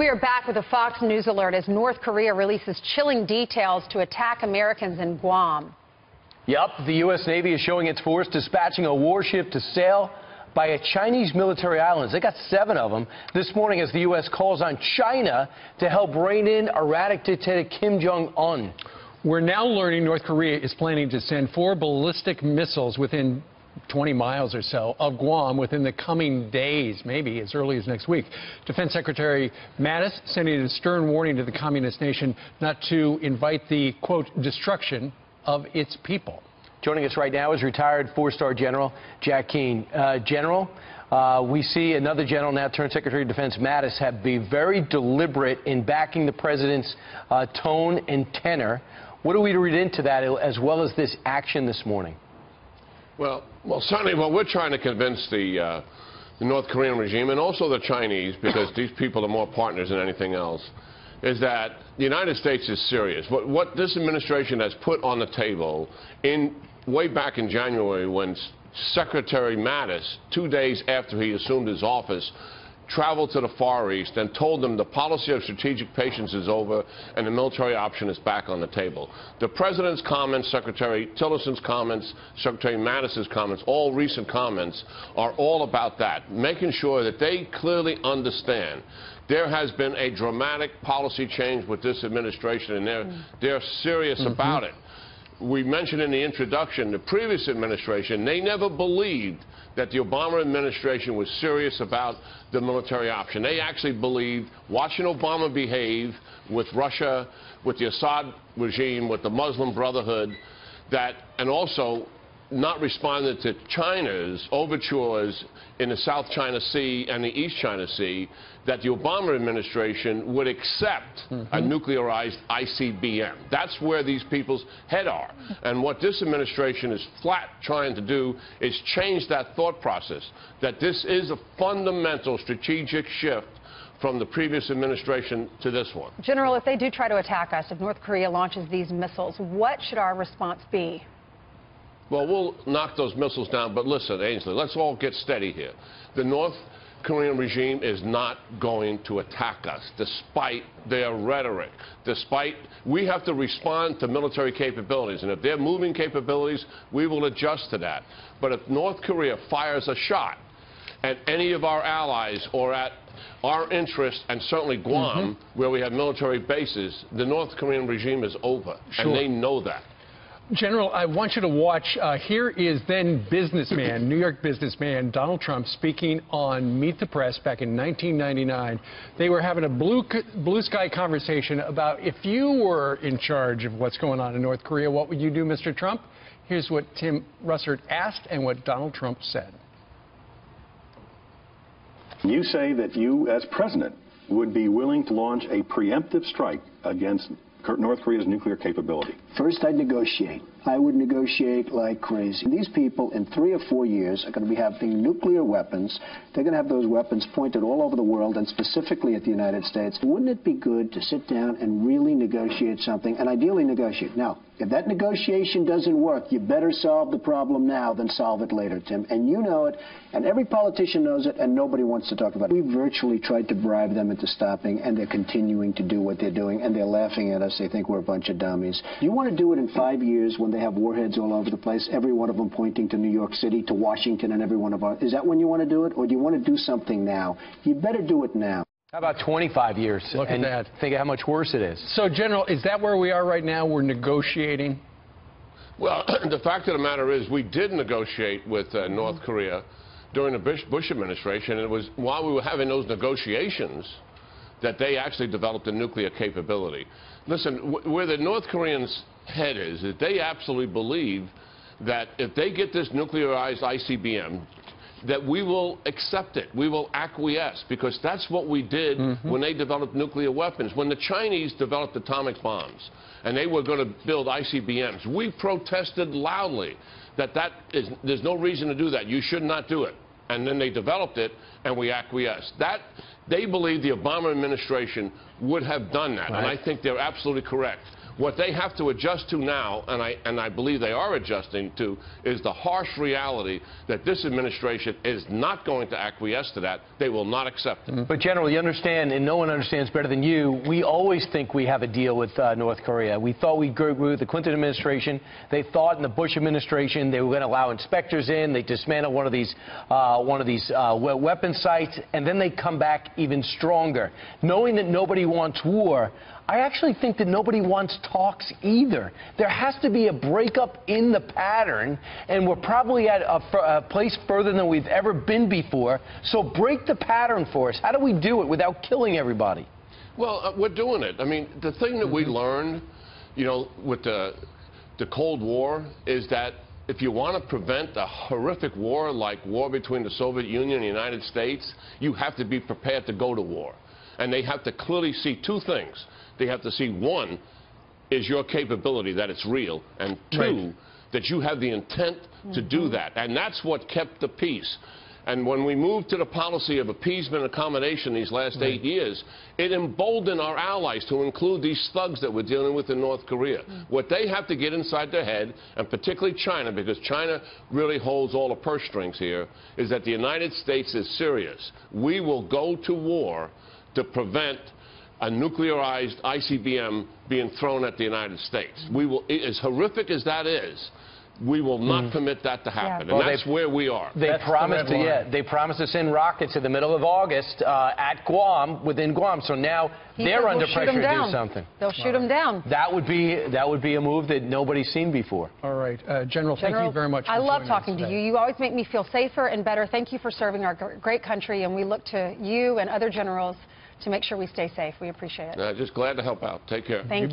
We are back with a Fox News alert as North Korea releases chilling details to attack Americans in Guam. Yep, the U.S. Navy is showing its force dispatching a warship to sail by a Chinese military islands. They got 7 of them this morning as the U.S. calls on China to help rein in erratic dictator Kim Jong-un. We're now learning North Korea is planning to send 4 ballistic missiles within 20 miles or so of Guam within the coming days, maybe as early as next week. Defense Secretary Mattis sending a stern warning to the communist nation not to invite the, quote, destruction of its people. Joining us right now is retired 4-star General Jack Keane. General, we see another general now turned Secretary of Defense Mattis have been very deliberate in backing the president's tone and tenor. What are we to read into that as well as this action this morning? Well, certainly what we're trying to convince the North Korean regime and also the Chinese, because these people are more partners than anything else, is that the United States is serious. What this administration has put on the table way back in January when Secretary Mattis, 2 days after he assumed his office, traveled to the Far East and told them the policy of strategic patience is over and the military option is back on the table. The President's comments, Secretary Tillerson's comments, Secretary Mattis's comments, all recent comments are all about that, making sure that they clearly understand there has been a dramatic policy change with this administration and they're serious about it. We mentioned in the introduction, the previous administration, they never believed that the Obama administration was serious about the military option. They actually believed, watching Obama behave with Russia, with the Assad regime, with the Muslim Brotherhood, and also not responding to China's overtures in the South China Sea and the East China Sea, that the Obama administration would accept a nuclearized ICBM. That's where these people's head are. And what this administration is flat trying to do is change that thought process, that this is a fundamental strategic shift from the previous administration to this one. General, if they do try to attack us, if North Korea launches these missiles, what should our response be? Well, we'll knock those missiles down, but listen, Ainsley, let's all get steady here. The North Korean regime is not going to attack us, despite their rhetoric. We have to respond to military capabilities, and if they're moving capabilities, we will adjust to that. But if North Korea fires a shot at any of our allies or at our interest, and certainly Guam, where we have military bases, the North Korean regime is over, and they know that. General, I want you to watch. Here is then businessman, New York businessman Donald Trump speaking on Meet the Press back in 1999. They were having a blue sky conversation about if you were in charge of what's going on in North Korea, what would you do, Mr. Trump? Here's what Tim Russert asked and what Donald Trump said. You say that you, as president, would be willing to launch a preemptive strike against North Korea's nuclear capability. First, I'd negotiate. I would negotiate like crazy. These people in 3 or 4 years are going to be having nuclear weapons. They're going to have those weapons pointed all over the world and specifically at the United States. Wouldn't it be good to sit down and really negotiate something, and ideally negotiate? Now, if that negotiation doesn't work, you better solve the problem now than solve it later, Tim. And you know it, and every politician knows it, and nobody wants to talk about it. We virtually tried to bribe them into stopping, and they're continuing to do what they're doing, and they're laughing at us. They think we're a bunch of dummies. You want to do it in 5 years when they have warheads all over the place, every one of them pointing to New York City, to Washington, and every one of ours. Is that when you want to do it, or do you want to do something now? You better do it now. How about 25 years? Look at that. Think of how much worse it is. So, General, is that where we are right now? We're negotiating? Well, the fact of the matter is we did negotiate with North Korea during the Bush administration, and it was while we were having those negotiations that they actually developed a nuclear capability. Listen, where the North Koreans' head is that they absolutely believe that if they get this nuclearized ICBM, that we will accept it. We will acquiesce, because that's what we did when they developed nuclear weapons. When the Chinese developed atomic bombs and they were going to build ICBMs, we protested loudly that there's no reason to do that. You should not do it. And then they developed it, and we acquiesced. They believe the Obama administration would have done that, and I think they're absolutely correct. What they have to adjust to now, and I believe they are adjusting to, is the harsh reality that this administration is not going to acquiesce to that. They will not accept it. But, General, you understand, and no one understands better than you, we always think we have a deal with North Korea. We thought we grew with the Clinton administration. They thought in the Bush administration they were going to allow inspectors in. They dismantle one of these weapon sites, and then they come back even stronger. Knowing that nobody wants war, I actually think that nobody wants talks either. There has to be a breakup in the pattern, and we're probably at a place further than we've ever been before. So break the pattern for us. How do we do it without killing everybody? Well, we're doing it. I mean, the thing that we learned, you know, with the Cold War is that if you want to prevent a horrific war like war between the Soviet Union and the United States, you have to be prepared to go to war. And they have to clearly see two things. They have to see, one, is your capability, that it's real, and two, that you have the intent to do that. And that's what kept the peace. And when we moved to the policy of appeasement and accommodation these last 8 years, it emboldened our allies to include these thugs that we're dealing with in North Korea. What they have to get inside their head, and particularly China, because China really holds all the purse strings here, is that the United States is serious. We will go to war to prevent a nuclearized ICBM being thrown at the United States. We will, as horrific as that is, we will not permit that to happen, and that's where we are. They promised to send rockets in the middle of August at Guam, within Guam. So now they're under pressure to do something. They'll shoot them down. That would be a move that nobody's seen before. All right, General, thank you very much. I love talking to you. You always make me feel safer and better. Thank you for serving our great country, and we look to you and other generals to make sure we stay safe. We appreciate it. Just glad to help out. Take care. Thank you.